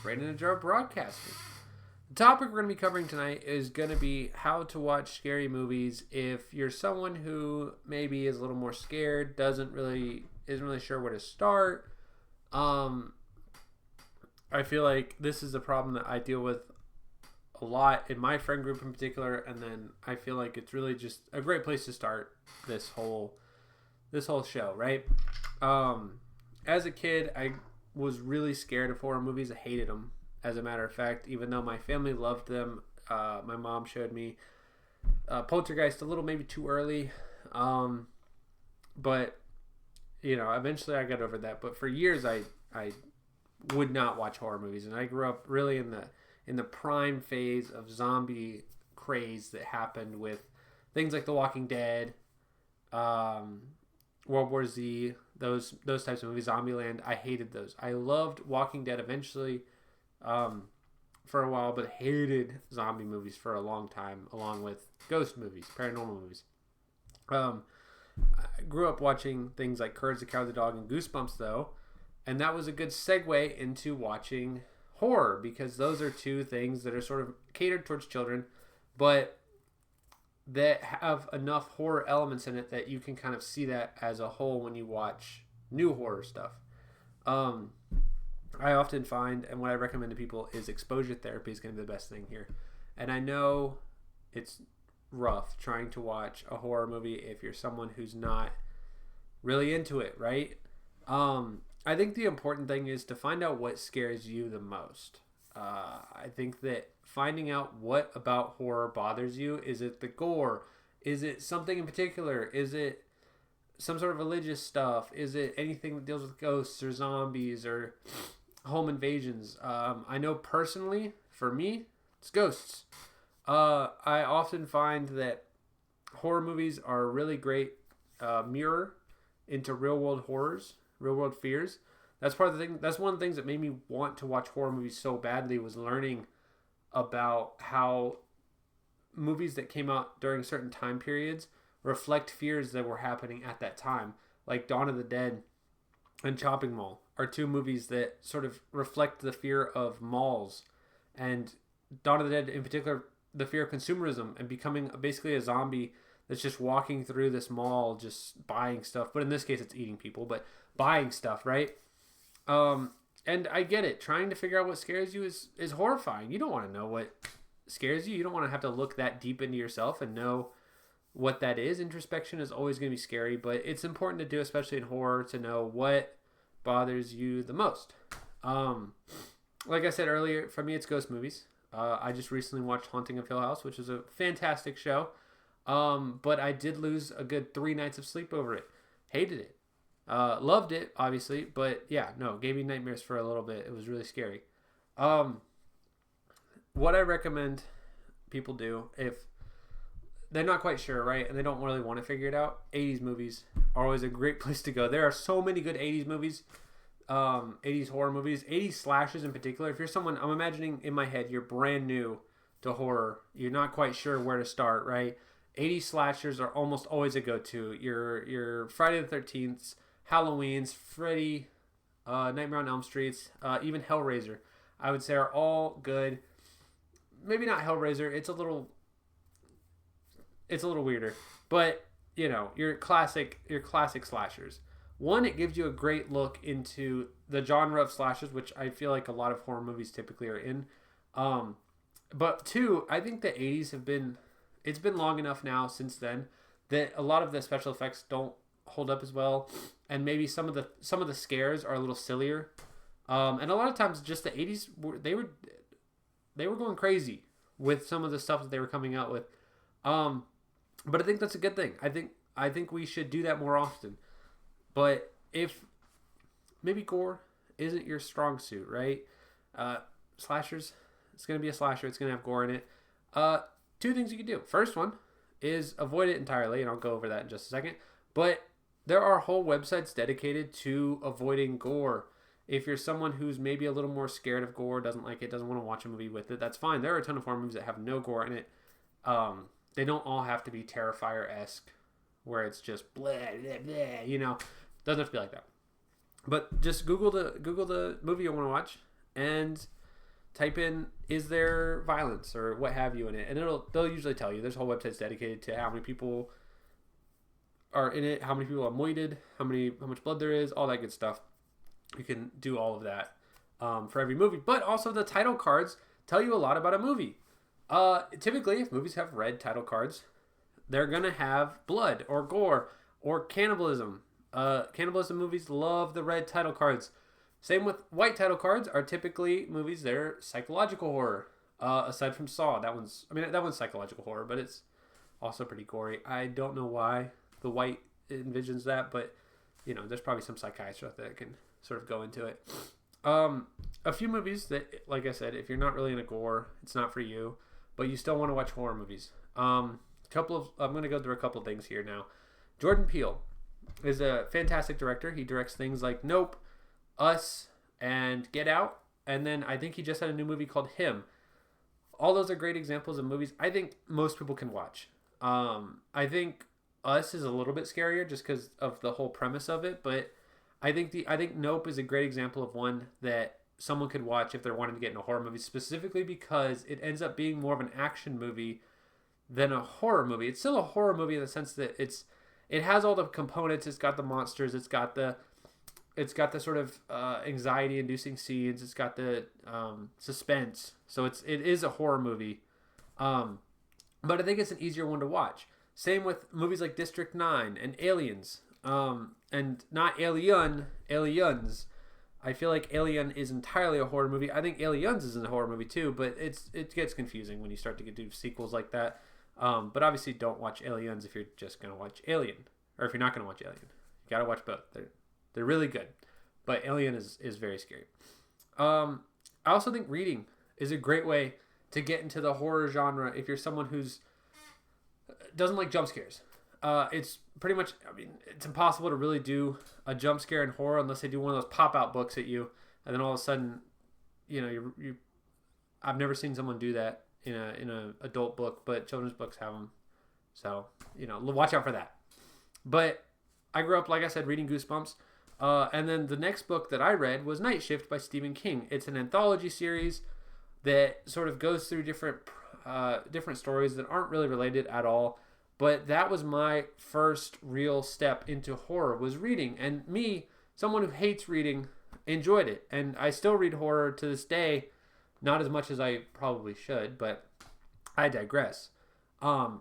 Brandon and Joe Broadcasting. The topic we're going to be covering tonight is going to be how to watch scary movies if you're someone who maybe is a little more scared, isn't really sure where to start. I feel like this is a problem that I deal with a lot in my friend group in particular, and then I feel like it's really just a great place to start this whole show, right? As a kid, I was really scared of horror movies. I hated them, as a matter of fact, even though my family loved them. My mom showed me Poltergeist a little maybe too early, but eventually I got over that. But for years I would not watch horror movies, and I grew up really in the prime phase of zombie craze that happened with things like The Walking Dead, World War Z, those types of movies, Zombieland. I hated those. I loved Walking Dead eventually for a while, but hated zombie movies for a long time, along with ghost movies, paranormal movies. I grew up watching things like Courage the Cowardly Dog and Goosebumps, though, and that was a good segue into watching horror, because those are two things that are sort of catered towards children, but that have enough horror elements in it that you can kind of see that as a whole when you watch new horror stuff. I often find, and what I recommend to people, is exposure therapy is going to be the best thing here. And I know it's rough trying to watch a horror movie if you're someone who's not really into it, right? I think the important thing is to find out what scares you the most. I think that finding out what about horror bothers you. Is it the gore? Is it something in particular? Is it some sort of religious stuff? Is it anything that deals with ghosts or zombies or home invasions? I know personally, for me, it's ghosts. I often find that horror movies are a really great mirror into real world horrors, real world fears. That's part of the thing. That's one of the things that made me want to watch horror movies so badly, was learning about how movies that came out during certain time periods reflect fears that were happening at that time. Like Dawn of the Dead and Chopping Mall are two movies that sort of reflect the fear of malls, and Dawn of the Dead in particular, the fear of consumerism and becoming basically a zombie that's just walking through this mall just buying stuff. But in this case it's eating people, but buying stuff, right? And I get it. Trying to figure out what scares you is horrifying. You don't want to know what scares you. You don't want to have to look that deep into yourself and know what that is. Introspection is always going to be scary, but it's important to do, especially in horror, to know what bothers you the most. Like I said earlier, for me, it's ghost movies. I just recently watched Haunting of Hill House, which is a fantastic show. But I did lose a good 3 nights of sleep over it. Hated it. Loved it, obviously, but yeah, no, gave me nightmares for a little bit. It was really scary. What I recommend people do if they're not quite sure, right, and they don't really want to figure it out, 80s movies are always a great place to go. There are so many good 80s movies, 80s horror movies, 80s slashers in particular. If you're someone, I'm imagining in my head, you're brand new to horror, you're not quite sure where to start, right? 80s slashers are almost always a go-to. Your Friday the 13th, Halloween's, Freddy, Nightmare on Elm Street, even Hellraiser, I would say are all good. Maybe not Hellraiser. It's a little weirder, but your classic slashers. One, it gives you a great look into the genre of slashers, which I feel like a lot of horror movies typically are in. But two, I think the 80s it's been long enough now since then that a lot of the special effects don't hold up as well, and maybe some of the scares are a little sillier, and a lot of times just the 80s they were going crazy with some of the stuff that they were coming out with, but I think that's a good thing. I think we should do that more often. But if maybe gore isn't your strong suit, right? Slashers, it's going to be a slasher, it's going to have gore in it. Two things you can do. First one is avoid it entirely, and I'll go over that in just a second. But there are whole websites dedicated to avoiding gore. If you're someone who's maybe a little more scared of gore, doesn't like it, doesn't want to watch a movie with it, that's fine. There are a ton of horror movies that have no gore in it. They don't all have to be Terrifier-esque, where it's just blah, blah, blah, doesn't have to be like that. But just Google the movie you want to watch, and type in, is there violence or what have you in it, and they'll usually tell you. There's whole websites dedicated to how many people are in it, how many people are moited, how much blood there is, all that good stuff. You can do all of that for every movie, but also the title cards tell you a lot about a movie. Typically, if movies have red title cards, they're gonna have blood or gore or cannibalism. Cannibalism movies love the red title cards. Same with white title cards are typically movies that are psychological horror. Aside from Saw, that one's psychological horror, but it's also pretty gory. I don't know why the white envisions that, but there's probably some psychiatrist out there that can sort of go into it. A few movies that, like I said, if you're not really into gore, it's not for you, but you still want to watch horror movies. I'm going to go through a couple things here now. Jordan Peele is a fantastic director. He directs things like Nope, Us, and Get Out, and then I think he just had a new movie called Him. All those are great examples of movies I think most people can watch. I think Us is a little bit scarier just because of the whole premise of it, but I think Nope is a great example of one that someone could watch if they're wanting to get into a horror movie, specifically because it ends up being more of an action movie than a horror movie. It's still a horror movie in the sense that it has all the components. It's got the monsters. It's got the sort of anxiety-inducing scenes. It's got the suspense. So it is a horror movie, but I think it's an easier one to watch. Same with movies like District 9 and Aliens, and not Aliens. I feel like Alien is entirely a horror movie. I think Aliens is a horror movie too, but it gets confusing when you start to do sequels like that. But obviously, don't watch Aliens if you're just gonna watch Alien, or if you're not gonna watch Alien. You gotta watch both. They're really good, but Alien is very scary. I also think reading is a great way to get into the horror genre if you're someone who's doesn't like jump scares. It's pretty much, it's impossible to really do a jump scare in horror unless they do one of those pop-out books at you, and then all of a sudden, I've never seen someone do that in a adult book, but children's books have them. So, watch out for that. But I grew up, like I said, reading Goosebumps. And then the next book that I read was Night Shift by Stephen King. It's an anthology series that sort of goes through different stories that aren't really related at all. But that was my first real step into horror, was reading. And me, someone who hates reading, enjoyed it. And I still read horror to this day, not as much as I probably should, but I digress.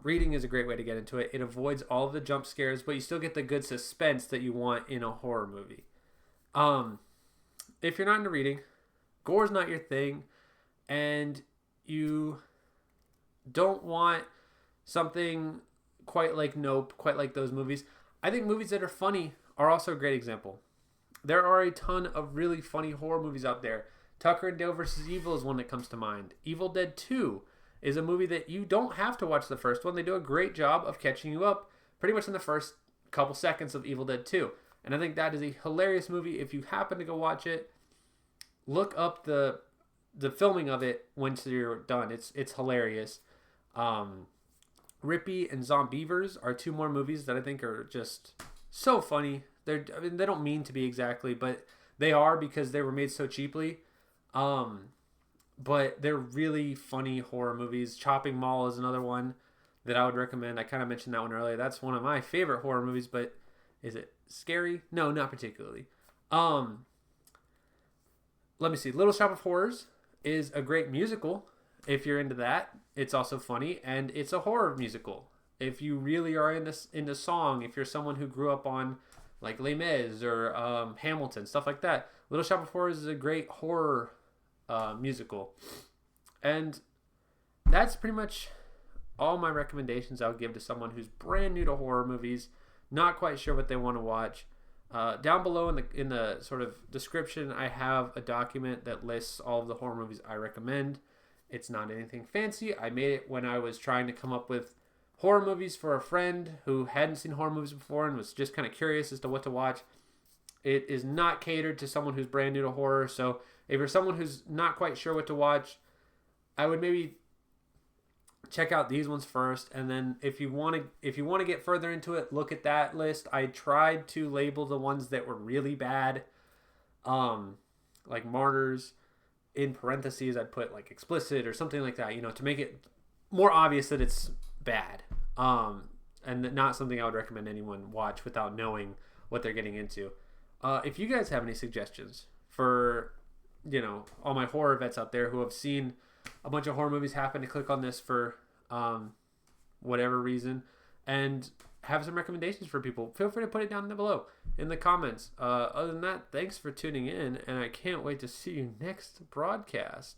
Reading is a great way to get into it. It avoids all of the jump scares, but you still get the good suspense that you want in a horror movie. If you're not into reading, gore's not your thing, and you don't want something quite like Nope, quite like those movies, I think movies that are funny are also a great example. There are a ton of really funny horror movies out there. Tucker and Dale vs. Evil is one that comes to mind. Evil Dead 2 is a movie that you don't have to watch the first one. They do a great job of catching you up pretty much in the first couple seconds of Evil Dead 2. And I think that is a hilarious movie. If you happen to go watch it, look up the filming of it once you're done. It's hilarious. Rippy and Zombievers are two more movies that I think are just so funny. They don't mean to be exactly, but they are because they were made so cheaply. But they're really funny horror movies. Chopping Mall is another one that I would recommend. I kind of mentioned that one earlier. That's one of my favorite horror movies, but is it scary? No, not particularly. Let me see. Little Shop of Horrors is a great musical. If you're into that, it's also funny, and it's a horror musical. If you really are into song, if you're someone who grew up on like Les Mis or Hamilton, stuff like that, Little Shop of Horrors is a great horror musical. And that's pretty much all my recommendations I would give to someone who's brand new to horror movies, not quite sure what they want to watch. Down below in the sort of description, I have a document that lists all of the horror movies I recommend. It's not anything fancy. I made it when I was trying to come up with horror movies for a friend who hadn't seen horror movies before and was just kind of curious as to what to watch. It is not catered to someone who's brand new to horror. So if you're someone who's not quite sure what to watch, I would maybe check out these ones first, and then if you want to get further into it, look at that list. I tried to label the ones that were really bad, like Martyrs. in parentheses I'd put like explicit or something like that, to make it more obvious that it's bad. And not something I would recommend anyone watch without knowing what they're getting into. If you guys have any suggestions for, all my horror vets out there who have seen a bunch of horror movies, happen to click on this for whatever reason, and have some recommendations for people, feel free to put it down below in the comments. Other than that, thanks for tuning in, and I can't wait to see you next broadcast.